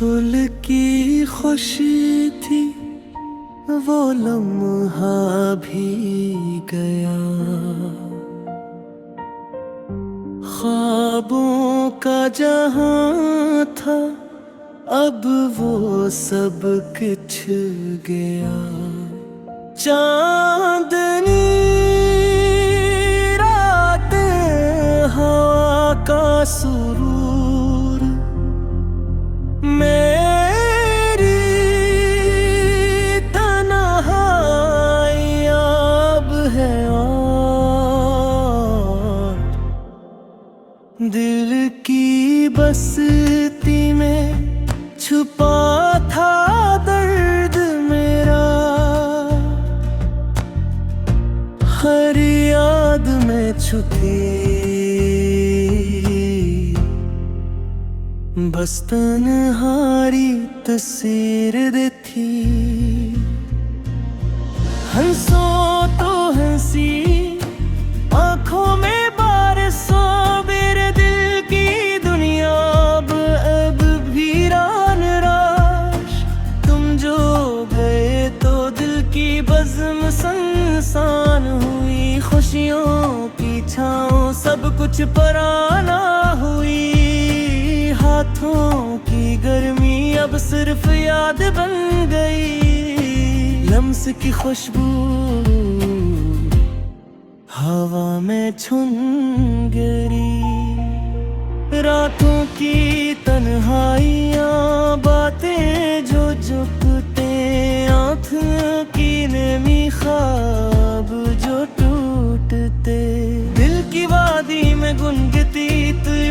सुलह की खुशी थी वो लम्हा भी गया, ख्वाबों का जहां था अब वो सब कुछ गया। चांदनी रात हवा का सुरूर मेरी तन्हाई अब है और दिल की बस्ती में छुपा था दर्द मेरा, हर याद में छुपी बस तन्हारी तस्वीर थी। हंसो तो हंसी आंखों में बारिशों, मेरे दिल की दुनिया अब वीरान राश। तुम जो गए तो दिल की बज़्म सुनसान हुई, खुशियों की छाँव सब कुछ पराना हुई। हाथों की गर्मी अब सिर्फ याद बन गई, लम्स की खुशबू हवा में छुन गई। रातों की तन्हाइयाँ बातें जो चुपते, आँखों की नमी ख्वाब जो टूटते। दिल की वादी में गुनगुती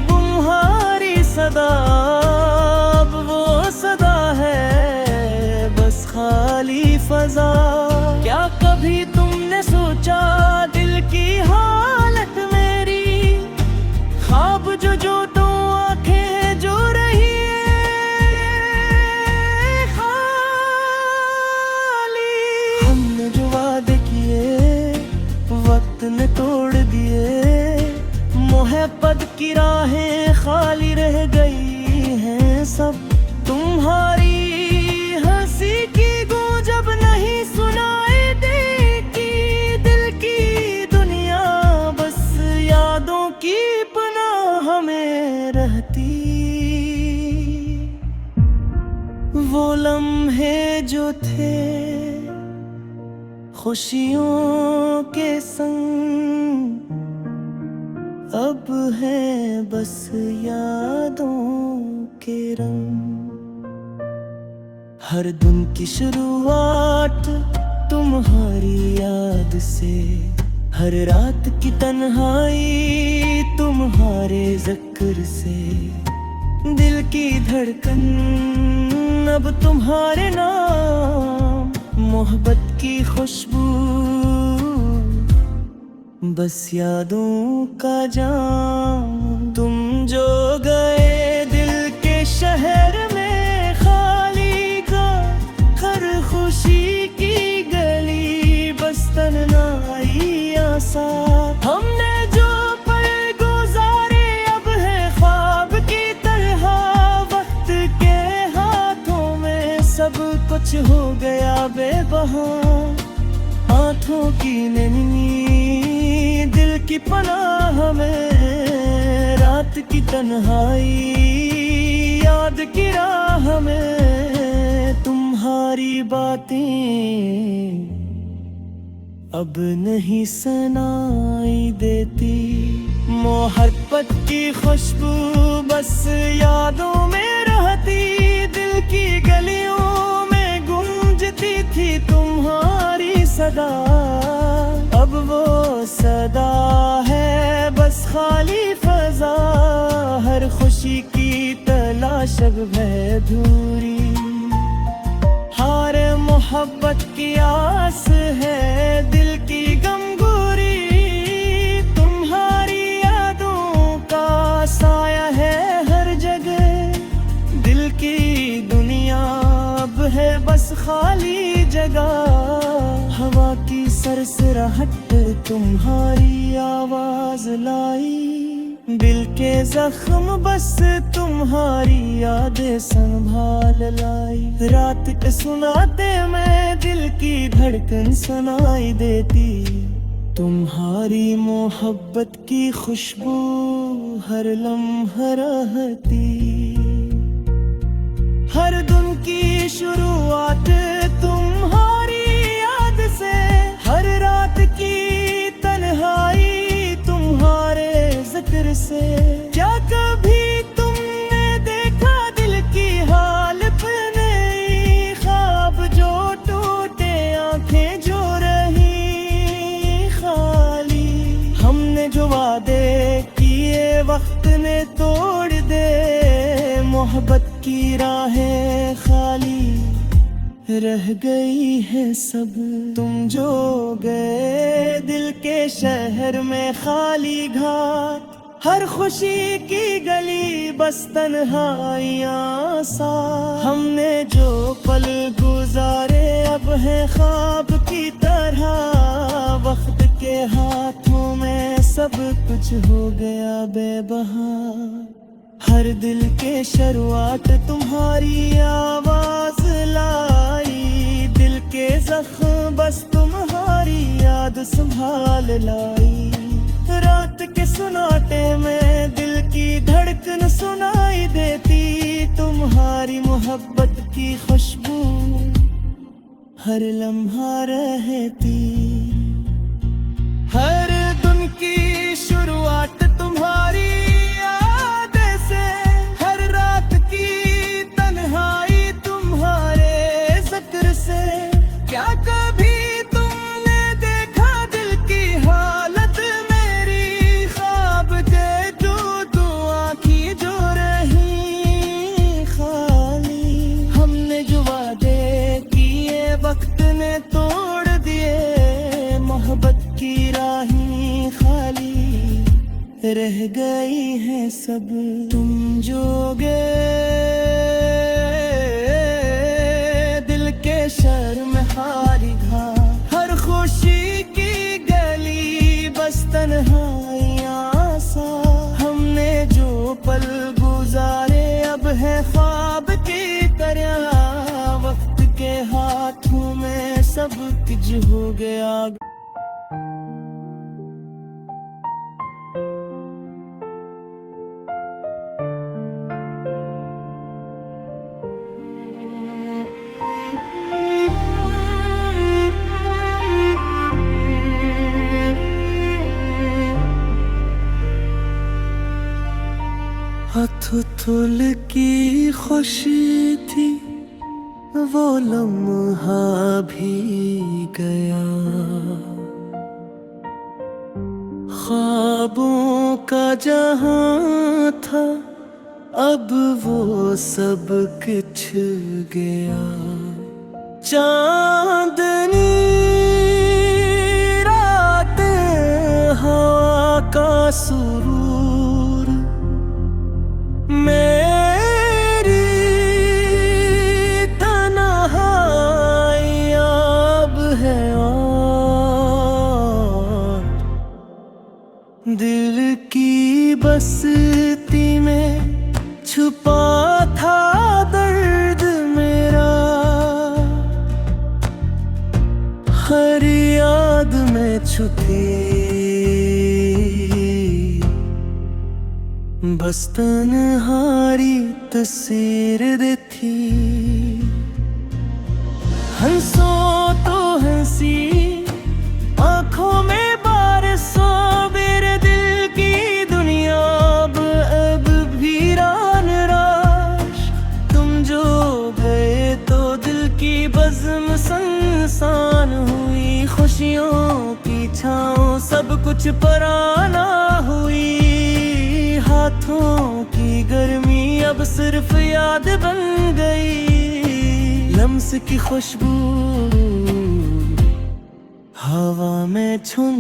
तुम्हारी सदा, अब वो सदा है बस खाली फजा। क्या कभी तुमने सोचा दिल की हालत मेरी, ख्वाब जो तो आंखें जो रही खाली। हमने जो वादे किए वक्त ने तोड़ दिए, मोहब्बत की राहें खाली रह गई हैं सब। तुम्हारी हंसी की गूंज अब नहीं सुनाई देती, दिल की दुनिया बस यादों की पनाह में रहती। वो लम्हे जो थे खुशियों के संग अब है बस यादों के रंग। हर दिन की शुरुआत तुम्हारी याद से, हर रात की तन्हाई तुम्हारे जिक्र से। दिल की धड़कन अब तुम्हारे नाम, मोहब्बत की खुशबू बस यादों का जाम। तुम जो गए दिल के शहर में खाली का, हर खुशी की गली बस तन्हाई आसा। हमने जो पल गुजारे अब है ख्वाब की तरह, वक्त के हाथों में सब कुछ हो गया बेबहा। आँखों की नैनी दिल की पनाह में, रात की तन्हाई याद की राह में। तुम्हारी बातें अब नहीं सुनाई देती, मोहब्बत की खुशबू बस यादों में रहती। दिल की गलियों में गूंजती थी तुम्हारी सदा, अब वो सदा है बस खाली फजा। हर खुशी की तलाश अब है अधूरी, हार मोहब्बत की आस है दिल की गमगोरी। तुम्हारी यादों का साया है हर जगह, दिल की दुनिया अब है बस खाली जगह। हवा की सरसराहट तुम्हारी आवाज लाई, दिल के जख्म बस तुम्हारी यादें संभाल लाई। रात के सुनाते मैं दिल की धड़कन सुनाई देती। तुम्हारी मोहब्बत की खुशबू हर लम्हा रहती। हर दिन की शुरुआत तुम्हारी याद से, हर रात की तन्हाई तुम्हारे जिक्र से। क्या कभी तुमने देखा दिल की हालत नई, ख्वाब जो टूटे आंखें जो रही खाली। हमने जो वादे किए वक्त ने तोड़ दे, मोहब्बत की राहें खाली रह गई है सब। तुम जो गए दिल के शहर में खाली घाट, हर खुशी की गली बस तन्हाइयाँ सा। हमने जो पल गुजारे अब है ख्वाब की तरह, वक्त के हाथों में सब कुछ हो गया बेबहा। हर दिल के शुरुआत तुम्हारी आवाज लाई। दिल के जख्म बस तुम्हारी याद संभाल लाई। रात के सुनाटे में दिल की धड़कन सुनाई देती। तुम्हारी मोहब्बत की खुशबू हर लम्हा रहती। हर दिन की शुरुआत तुम्हारी क्या कभी तुमने देखा दिल की हालत मेरी, ख्वाब के टूटू आँखी जो रही खाली। हमने जो वादे किए वक्त ने तोड़ दिए, मोहब्बत की राहें खाली रह गई है सब। तुम जो गए शहर में खाली घाट, हर खुशी की गली बस तन्हाइयाँ सा। हमने जो पल गुजारे अब है ख्वाब की तरह, वक्त के हाथों में सब कुछ हो गया। थुथुल की खुशी थी वो लम्हा भी गया, ख्वाबों का जहां था अब वो सब कुछ गया। चांदनी रात हवा का सुरूर मेरी तन्हाई अब है और दिल की बस्ती में छुपा था दर्द मेरा। हर याद में छुपी बस तन्हारी तस्वीर थी। हंसो तो हंसी आँखों में बारिशों, मेरे दिल की दुनिया अब वीरान राश। तुम जो गए तो दिल की बज़्म संसान हुई, खुशियों की छाँव सब कुछ पराना हुई। हाथों की गर्मी अब सिर्फ याद बन गई, लम्स की खुशबू हवा में छुन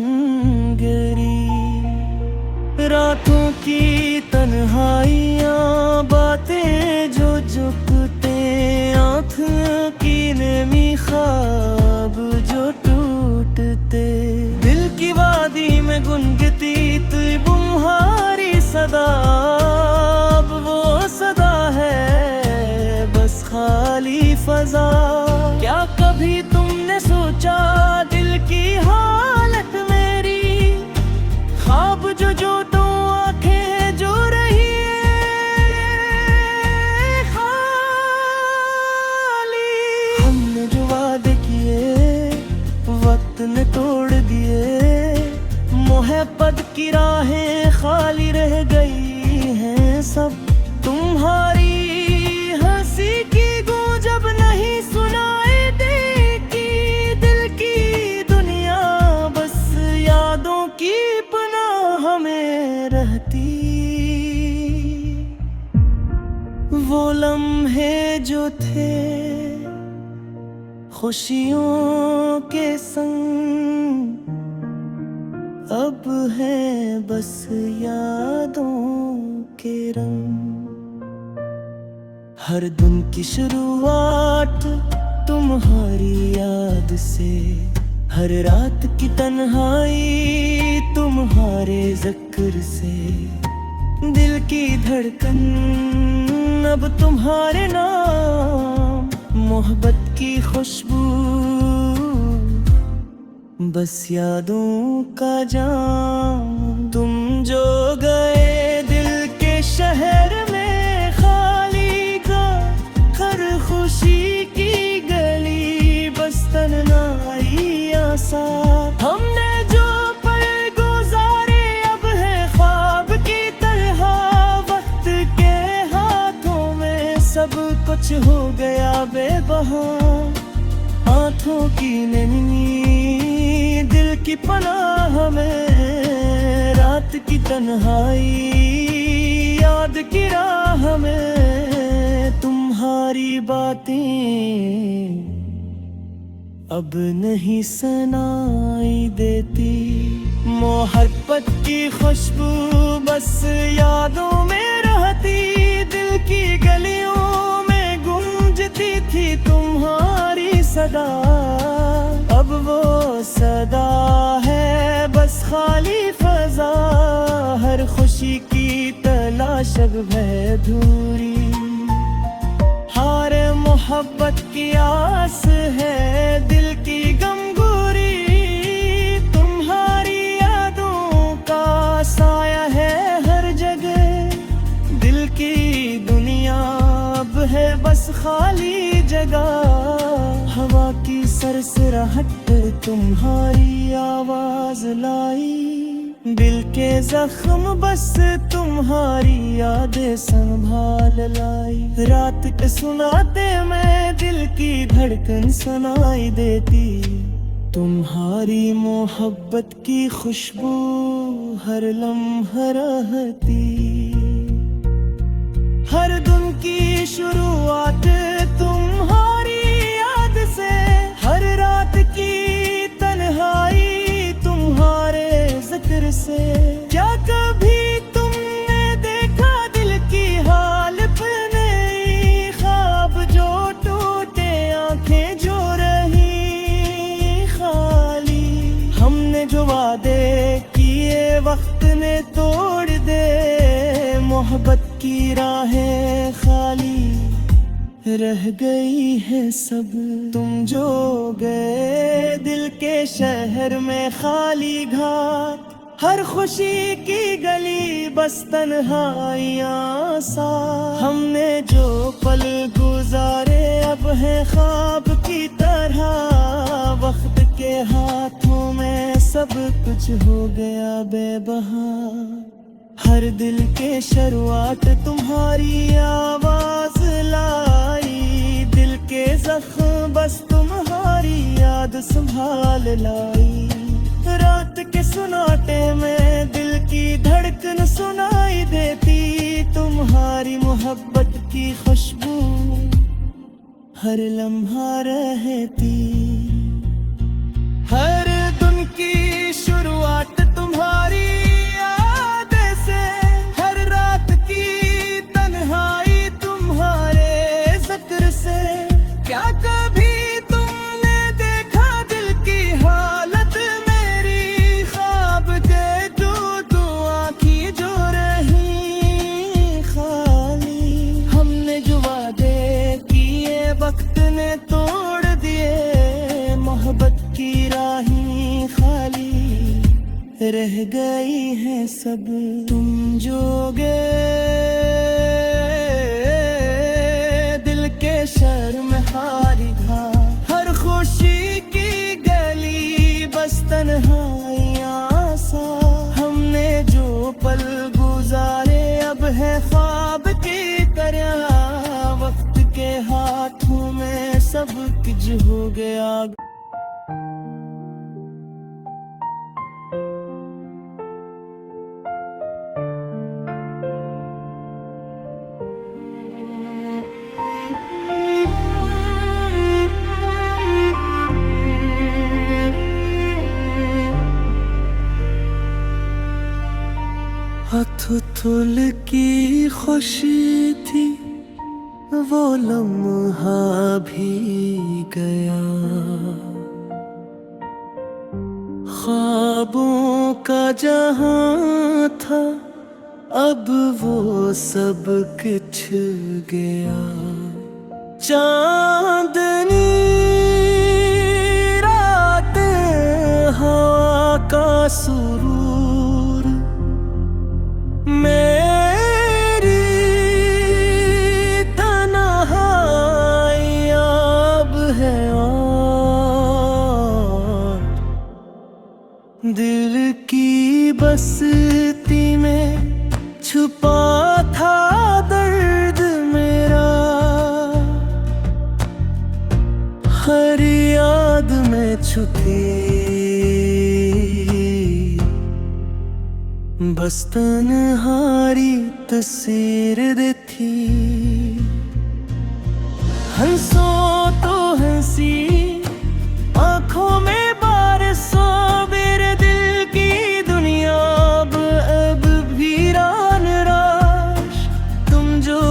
गई। रातों की तन्हाइयाँ बातें जो झुकते, आँखों की नमी ख्वाब जो टूटते। दिल की वादी में गुनगती तू बुम्हारी सा मोहब्बत की राहें खाली रह गई हैं सब। तुम्हारी हंसी की गूंज अब नहीं सुनाई देती, दिल की दुनिया बस यादों की पनाह में रहती। वो लम्हे जो थे खुशियों के संग, अब है बस यादों के रंग। हर दिन की शुरुआत तुम्हारी याद से, हर रात की तन्हाई तुम्हारे जिक्र से। दिल की धड़कन अब तुम्हारे नाम, मोहब्बत की खुशबू बस यादों का जाम। तुम जो गए दिल के शहर में खाली का, हर खुशी की गली बस तन्हाई आसा। हमने जो पल गुजारे अब है ख्वाब की तरह, वक्त के हाथों में सब कुछ हो गया बेबहा। आँखों की नैनी दिल की पनाह में, रात की तन्हाई याद की राह में। तुम्हारी बातें अब नहीं सुनाई देती, मोहब्बत की खुशबू बस यादों में रहती। दिल की गलियों में गूंजती थी तुम्हारी सदा, अब वो सदा है बस खाली फजा। हर खुशी की तलाश अब है अधूरी, हार मोहब्बत की आस है दिल की गमगोरी। तुम्हारी यादों का साया है हर जगह, दिल की दुनिया अब है बस खाली जगह। हवा की सरसराहट तुम्हारी आवाज लाई, दिल के जख्म बस तुम्हारी यादें संभाल लाई। रात के सुनाते मैं दिल की धड़कन सुनाई देती, तुम्हारी मोहब्बत की खुशबू हर लम्हा रहती। हर दिन की शुरुआत तुम्हारी याद से, हर रात की तन्हाई तुम्हारे जिक्र से। क्या कभी तुमने देखा दिल की हालत नई, ख्वाब जो टूटे आंखें जो रही खाली। हमने जो वादे किए वक्त ने तोड़ दे, मोहब्बत की राहें खाली रह गई है सब। तुम जो गए दिल के शहर में खाली घाट, हर खुशी की गली बस तन्हाइयाँ सा। हमने जो पल गुजारे अब है ख्वाब की तरह, वक्त के हाथों में सब कुछ हो गया बेबहा। हर दिल के शुरुआत तुम्हारी आवाज लाई, दिल के जख्म बस तुम्हारी याद संभाल लाई। रात के सुनाटे में दिल की धड़कन सुनाई देती, तुम्हारी मोहब्बत की खुशबू हर लम्हा रहती। हर दिन की शुरुआत तुम्हारी क्या कभी तुमने देखा दिल की हालत मेरी, ख्वाब के जो आँखी जो रही खाली। हमने जो वादे किए वक्त ने तोड़ दिए, मोहब्बत की राहें खाली रह गई है सब। तुम जो गए शहर में हारी घाट, हर खुशी की गली बस तन्हाइयाँ सा। हम पल गुजारे अब है ख्वाब की तरह, वक्त के हाथों में सब कुछ हो गया। हथुथुल की खुशी थी वो लम्हा भी गया, ख्वाबों का जहां था अब वो सब कुछ गया। चांदनी रात हवा का सुरूर मेरी तन्हाई अब है और दिल की बस्ती में छुपा था दर्द मेरा, हर याद में छुपी बस तन्हारी तस्वीर थी। हंसो तो हंसी आंखों में बारिशों, मेरे दिल की दुनिया अब वीरान राश। तुम जो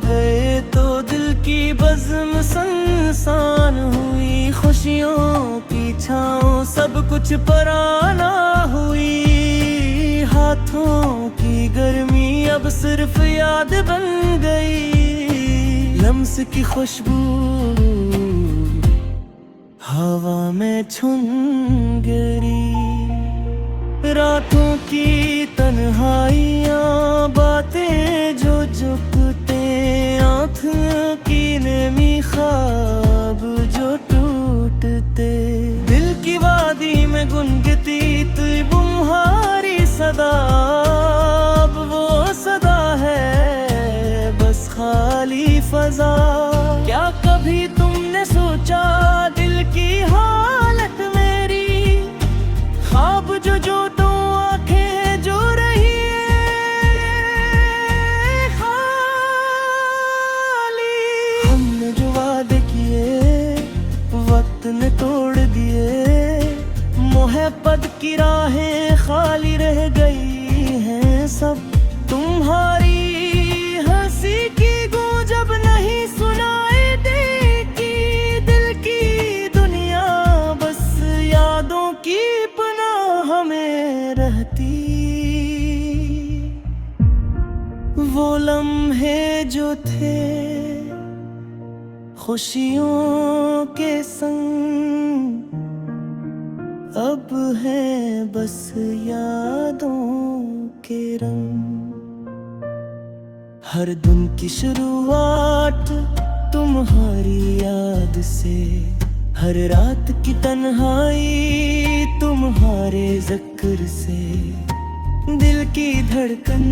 गए तो दिल की बज़्म संसान हुई, खुशियों की छाँव सब कुछ पराना हुई। हाथों की गर्मी अब सिर्फ याद बन गई, लम्स की खुशबू हवा में छुन गई। रातों की तन्हाइयाँ बातें जो झुकते, आँखों की नमी ख्वाब जो टूटते, दिल की वादी में गुनगुती तुम्हारी सदा, अब वो सदा है बस खाली फजा। क्या कभी तुमने सोचा दिल की हालत मेरी, ख्वाब जो जो तो आंखें जो रही खाली। हमने जो वादे किए वक्त ने तोड़ दिए, मोहब्बत की राहें खाली रह गई हैं सब। तुम्हारी हंसी की गूंज अब नहीं सुनाई देती, दिल की दुनिया बस यादों की पनाह में रहती। वो लम्हे जो थे खुशियों के संग अब है बस यादों के रंग। हर दिन की शुरुआत तुम्हारी याद से, हर रात की तन्हाई तुम्हारे जिक्र से। दिल की धड़कन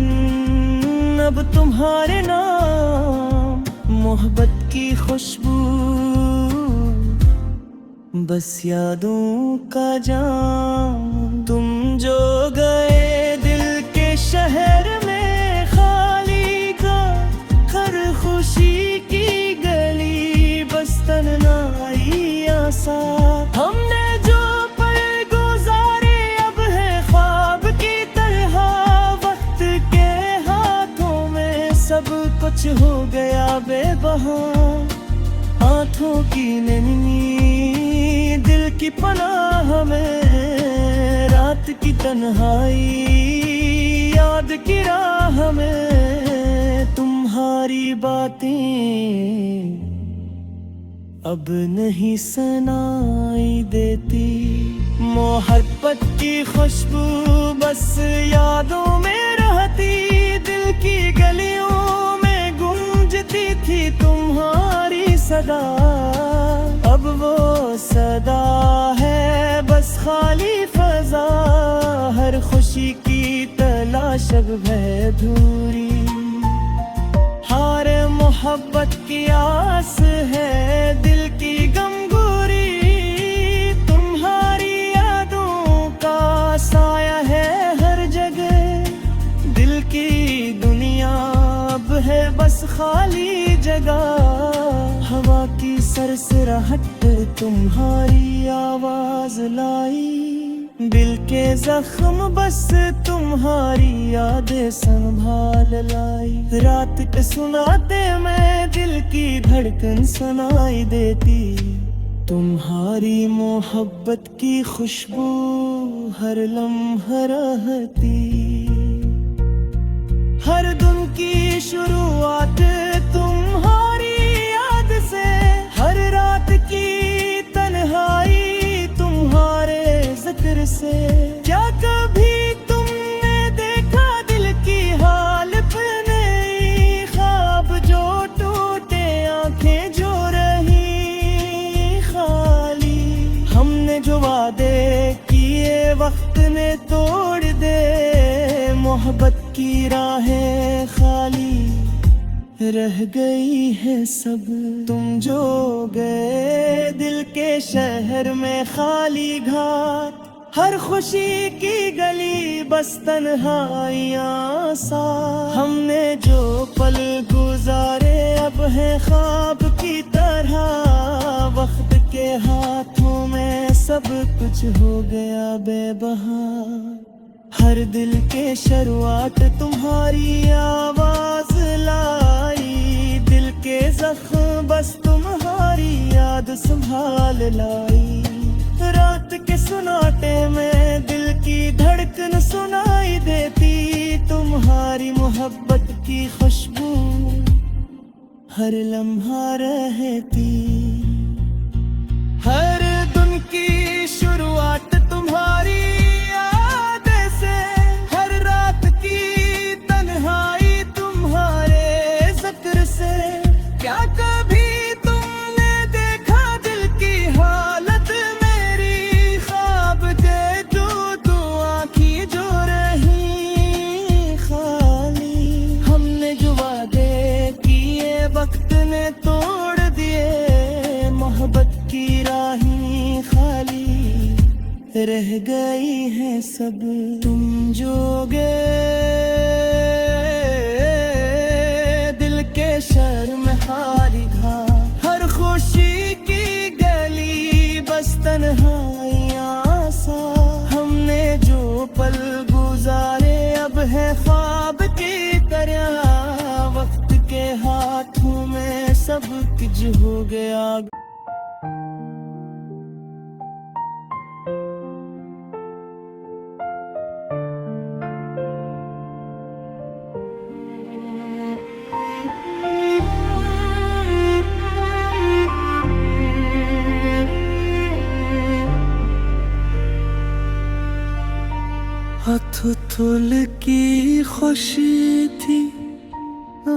अब तुम्हारे नाम, मोहब्बत की खुशबू बस यादों का जाम। तुम जो गए दिल के शहर में खाली का, हर खुशी की गली बस तन्हाई आसा। हमने जो पल गुजारे अब है ख्वाब की तरह, वक्त के हाथों में सब कुछ हो गया बेबहा। आँखों की नैनी दिल की पनाह में, रात की तन्हाई याद की राह में। तुम्हारी बातें अब नहीं सुनाई देती, मोहब्बत की खुशबू बस यादों में रहती। दिल की गलियों में गूंजती थी तुम्हारी सदा, अब वो सदा है बस खाली फजा। हर खुशी की तलाश शब है धूरी। हारे मोहब्बत की आस है दिल की गमगोरी। तुम्हारी यादों का साया है हर जगह, दिल की दुनिया अब है बस खाली जगह। हवा की सरसराहट तुम्हारी आवाज लाई, दिल के जख्म बस तुम्हारी यादें संभाल लाई। रात के सुनाते मैं दिल की धड़कन सुनाई देती, तुम्हारी मोहब्बत की खुशबू हर लम्हा रहती। हर दिन की शुरुआत तुम्हारी याद से, हर रात की तन्हाई तुम्हारे जिक्र से। क्या कभी तुमने देखा दिल की हालत नई, ख्वाब जो टूटे आंखें जो रही खाली। हमने जो वादे किए वक्त ने तोड़ दे, मोहब्बत की राहें खाली रह गई है सब। तुम जो गए दिल के शहर में खाली घाट, हर खुशी की गली बस तन्हाइयाँ सा। हमने जो पल गुजारे अब है ख्वाब की तरह, वक्त के हाथों में सब कुछ हो गया बेबहा। हर दिल के शुरुआत तुम्हारी आवाज लाई, दिल के जख्म बस तुम्हारी याद संभाल लाई। रात के सुनाटे में दिल की धड़कन सुनाई देती, तुम्हारी मोहब्बत की खुशबू हर लम्हा रहती। हर दिन की शुरुआत तुम्हारी क्या कभी तुमने देखा दिल की हालत मेरी, ख्वाब दे दो आँखी जो रही खाली। हमने जो वादे किए वक्त ने तोड़ दिए, मोहब्बत की राहें खाली रह गई है सब। तुम जो गए शहर में खाली घाट, हर खुशी की गली बस तन्हाइयाँ सा। हमने जो पल गुजारे अब है ख्वाब की तरह, वक्त के हाथों में सब कुछ हो गया। हथुल की खुशी थी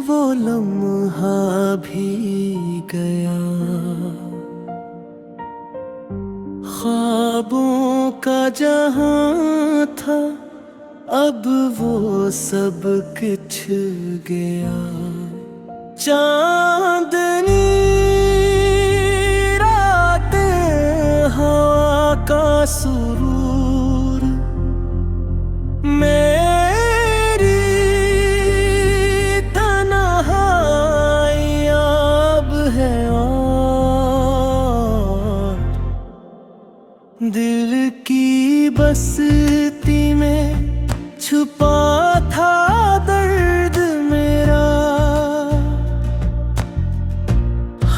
वो लम्हा भी गया, ख्वाबों का जहां था अब वो सब कुछ गया। चांदनी रात हवा का सुरूर, मेरी तन्हाई अब है और दिल की बस्ती में छुपा था दर्द मेरा।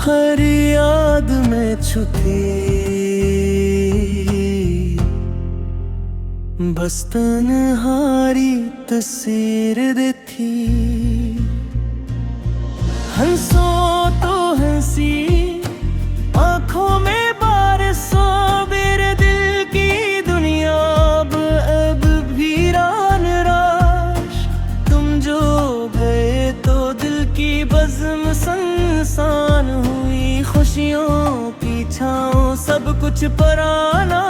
हर याद में छुपी बस तन्हारी तस्वीर दे थी। हंसो तो हंसी आँखों में बारिशों, मेरे दिल की दुनिया अब वीरान राश। तुम जो गए तो दिल की बज़्म संसान हुई, खुशियों की छाँव सब कुछ पराना